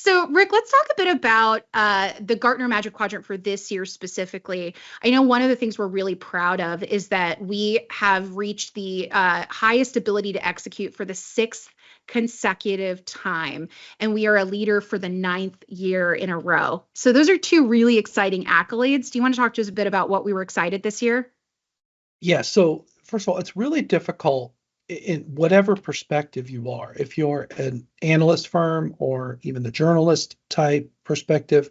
So, Rick, let's talk a bit about the Gartner Magic Quadrant for this year specifically. I know one of the things we're really proud of is that we have reached the highest ability to execute for the sixth consecutive time, and we are a leader for the ninth year in a row. So, those are two really exciting accolades. Do you want to talk to us a bit about what we were excited this year? Yeah, so first of all, it's really difficult in whatever perspective you are. If you're an analyst firm or even the journalist type perspective,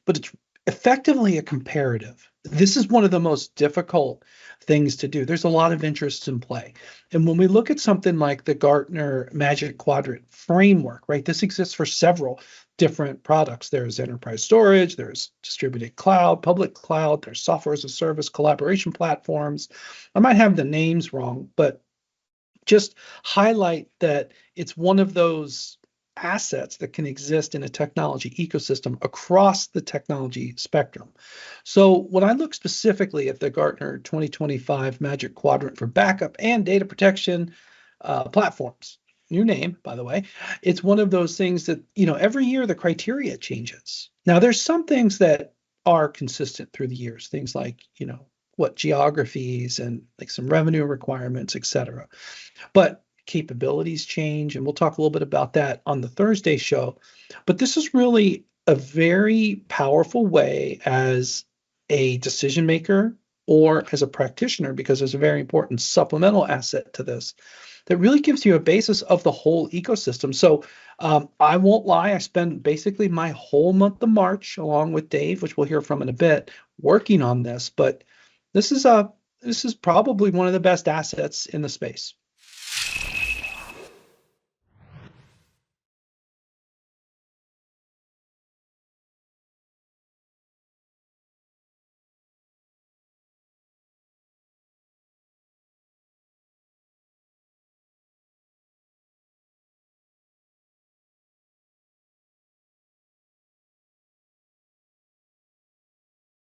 but it's effectively a comparative. This is one of the most difficult things to do. There's a lot of interest in play. And when we look at something like the Gartner Magic Quadrant framework, right, this exists for several different products. There's enterprise storage, there's distributed cloud, public cloud, there's software as a service, collaboration platforms. I might have the names wrong, but just highlight that it's one of those assets that can exist in a technology ecosystem across the technology spectrum. So when I look specifically at the Gartner 2025 Magic Quadrant for backup and data protection platforms, new name, by the way, it's one of those things that, every year the criteria changes. Now, there's some things that are consistent through the years, things like, what geographies and like some revenue requirements, et cetera. But capabilities change, and we'll talk a little bit about that on the Thursday show. But this is really a very powerful way as a decision maker or as a practitioner, because there's a very important supplemental asset to this that really gives you a basis of the whole ecosystem. So I won't lie, I spent basically my whole month of March, along with Dave, which we'll hear from in a bit, working on this. But this is probably one of the best assets in the space.